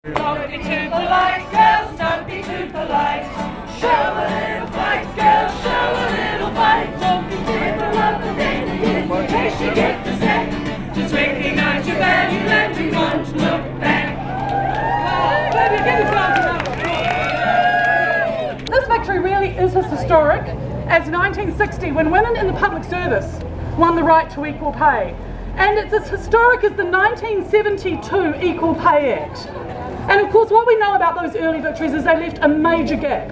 Don't be too polite, girls, don't be too polite. Show a little fight, girls, show a little fight. Don't be too polite, in case you get the sack. Just recognize your value and you won't look back. This victory really is as historic as 1960, when women in the public service won the right to equal pay. And it's as historic as the 1972 Equal Pay Act. And of course, what we know about those early victories is they left a major gap.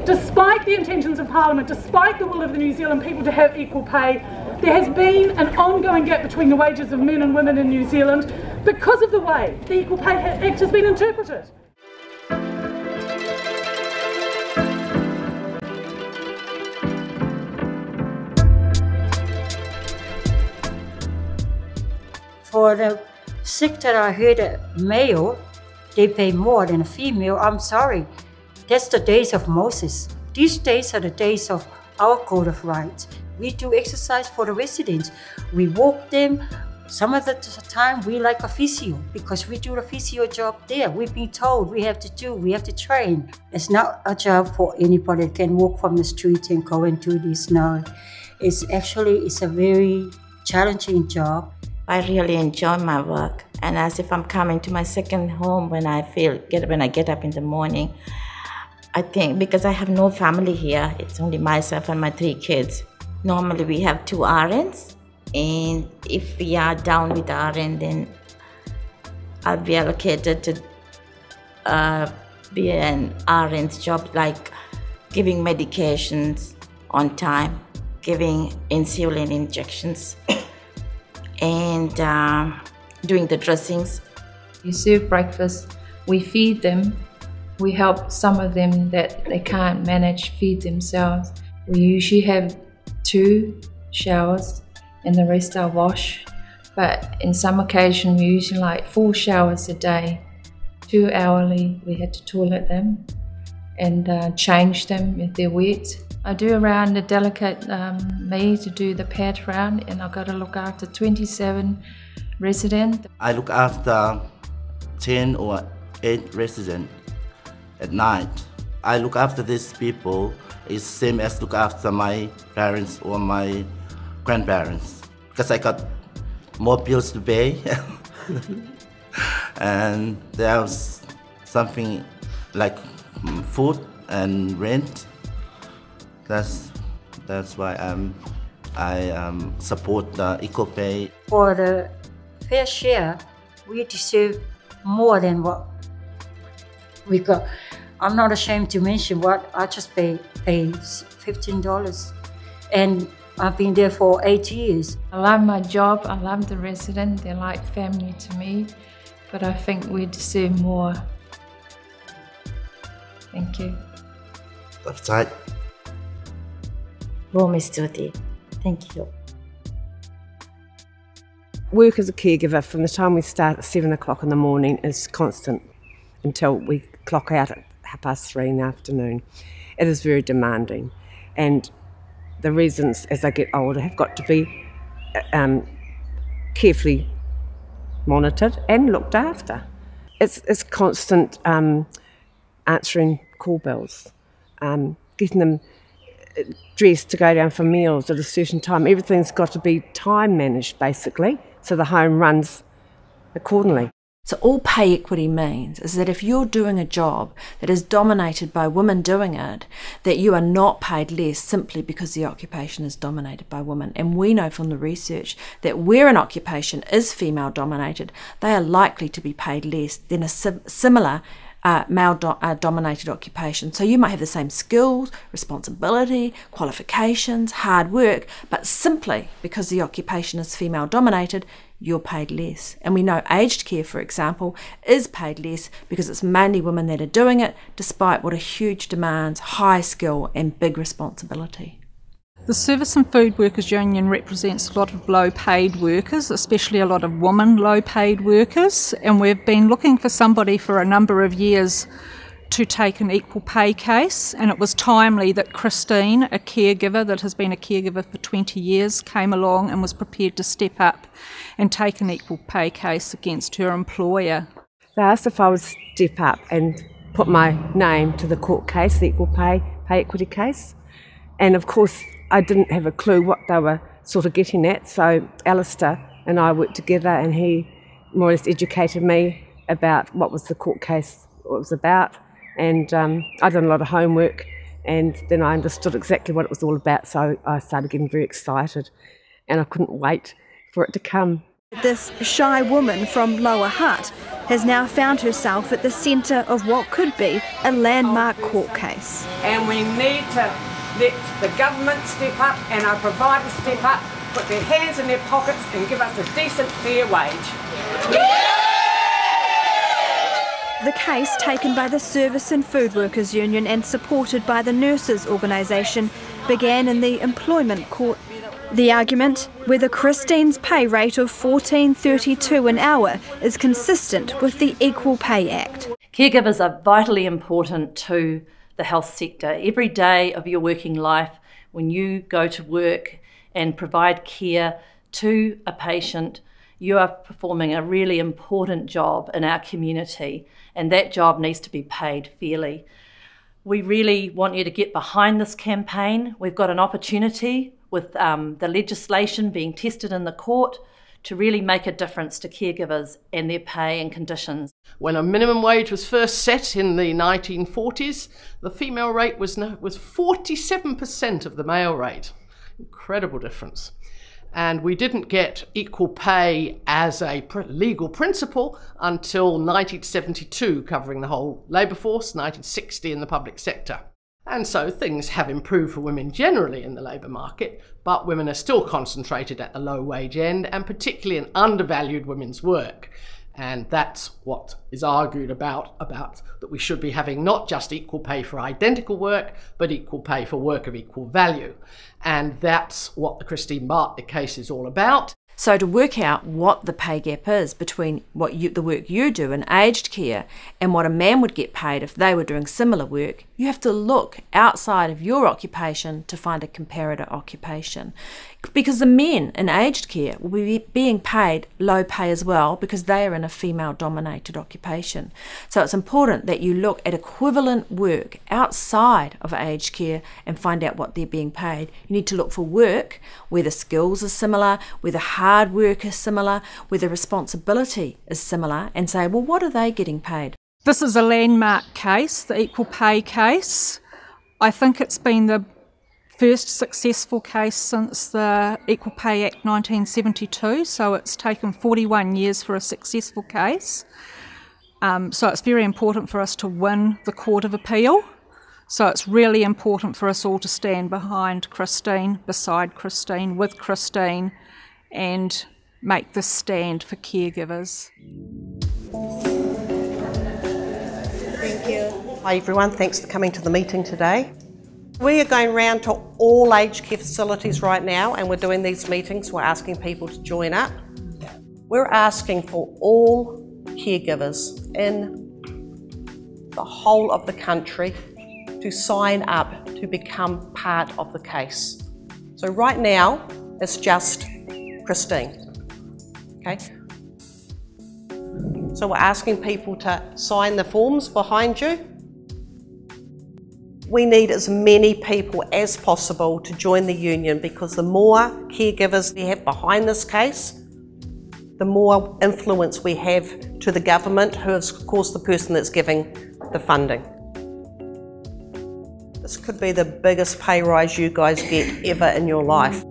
Despite the intentions of Parliament, despite the will of the New Zealand people to have equal pay, there has been an ongoing gap between the wages of men and women in New Zealand because of the way the Equal Pay Act has been interpreted. For the sick that I heard a male, they pay more than a female. I'm sorry. That's the days of Moses. These days are the days of our Code of Rights. We do exercise for the residents. We walk them. Some of the time we like a physio because we do the physio job there. We've been told we have to train. It's not a job for anybody that can walk from the street and go and do this now. It's a very challenging job. I really enjoy my work, and as if I'm coming to my second home when I get up in the morning. I think because I have no family here, it's only myself and my 3 kids. Normally we have 2 RNs, and if we are down with RN, then I'll be allocated to be an RN's job, like giving medications on time, giving insulin injections, and doing the dressings. We serve breakfast, we feed them, we help some of them that they can't manage feed themselves. We usually have 2 showers and the rest are wash, but in some occasions we usually like 4 showers a day. 2 hourly, we had to toilet them and change them if they're wet. I do around the delicate me to do the pat round, and I've got to look after 27 residents. I look after 10 or 8 residents at night. I look after these people is same as look after my parents or my grandparents, because I got more bills to pay. And there's something like food and rent. That's why I support the equal pay. For the fair share, we deserve more than what we got. I'm not ashamed to mention what I just pay $15, and I've been there for 8 years. I love my job, I love the resident, they're like family to me, but I think we deserve more. Thank you. That's right. Stuti. Thank you. Work as a caregiver from the time we start at 7 o'clock in the morning is constant until we clock out at 3:30 in the afternoon. It is very demanding, and the residents as they get older have got to be carefully monitored and looked after. It's constant answering call bells, getting them dressed to go down for meals at a certain time. Everything's got to be time managed basically, so the home runs accordingly. So all pay equity means is that if you're doing a job that is dominated by women doing it, that you are not paid less simply because the occupation is dominated by women. And we know from the research that where an occupation is female dominated, they are likely to be paid less than a similar male-dominated occupation. So you might have the same skills, responsibility, qualifications, hard work, but simply because the occupation is female-dominated, you're paid less. And we know aged care, for example, is paid less because it's mainly women that are doing it, despite what are huge demands, high skill and big responsibility. The Service and Food Workers Union represents a lot of low-paid workers, especially a lot of women low-paid workers, and we've been looking for somebody for a number of years to take an equal pay case, and it was timely that Christine, a caregiver that has been a caregiver for 20 years, came along and was prepared to step up and take an equal pay case against her employer. They asked if I would step up and put my name to the court case, the equal pay equity case. And of course, I didn't have a clue what they were sort of getting at. So Alistair and I worked together, and he more or less educated me about what was the court case, what it was about. And I did a lot of homework, and then I understood exactly what it was all about. So I started getting very excited, and I couldn't wait for it to come. This shy woman from Lower Hutt has now found herself at the centre of what could be a landmark court case. And we need to let the government step up and our providers step up, put their hands in their pockets and give us a decent, fair wage. The case, taken by the Service and Food Workers Union and supported by the Nurses Organisation, began in the Employment Court. The argument, whether Christine's pay rate of $14.32 an hour is consistent with the Equal Pay Act. Caregivers are vitally important to the health sector. Every day of your working life, when you go to work and provide care to a patient, you are performing a really important job in our community, and that job needs to be paid fairly. We really want you to get behind this campaign. We've got an opportunity with the legislation being tested in the court to really make a difference to caregivers and their pay and conditions. When a minimum wage was first set in the 1940s, the female rate was 47% of the male rate. Incredible difference. And we didn't get equal pay as a legal principle until 1972, covering the whole labour force, 1960 in the public sector. And so things have improved for women generally in the labour market, but women are still concentrated at the low wage end, and particularly in undervalued women's work. And that's what is argued about that we should be having not just equal pay for identical work, but equal pay for work of equal value. And that's what the Christine Bartlett case is all about. So to work out what the pay gap is between the work you do in aged care and what a man would get paid if they were doing similar work, you have to look outside of your occupation to find a comparator occupation. Because the men in aged care will be being paid low pay as well, because they are in a female-dominated occupation. So it's important that you look at equivalent work outside of aged care and find out what they're being paid. You need to look for work where the skills are similar, where the hard work is similar, where the responsibility is similar, and say, well, what are they getting paid? This is a landmark case, the equal pay case. I think it's been the first successful case since the Equal Pay Act 1972, so it's taken 41 years for a successful case. So it's very important for us to win the Court of Appeal. So it's really important for us all to stand behind Christine, beside Christine, with Christine, and make this stand for caregivers. Thank you. Hi everyone, thanks for coming to the meeting today. We are going round to all aged care facilities right now, and we're doing these meetings. We're asking people to join up. We're asking for all caregivers in the whole of the country to sign up to become part of the case. So right now, it's just Christine, okay? So we're asking people to sign the forms behind you. We need as many people as possible to join the union, because the more caregivers we have behind this case, the more influence we have to the government, who is of course the person that's giving the funding. This could be the biggest pay rise you guys get ever in your life.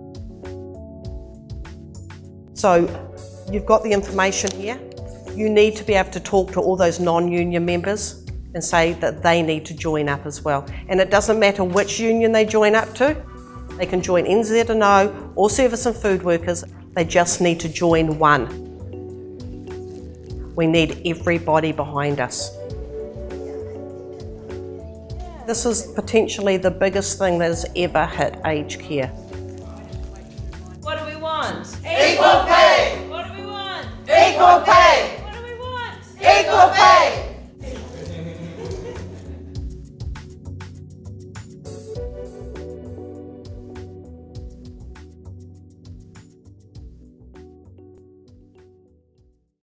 So you've got the information here. You need to be able to talk to all those non-union members and say that they need to join up as well. And it doesn't matter which union they join up to. They can join NZNO or Service and Food Workers. They just need to join one. We need everybody behind us. This is potentially the biggest thing that has ever hit aged care.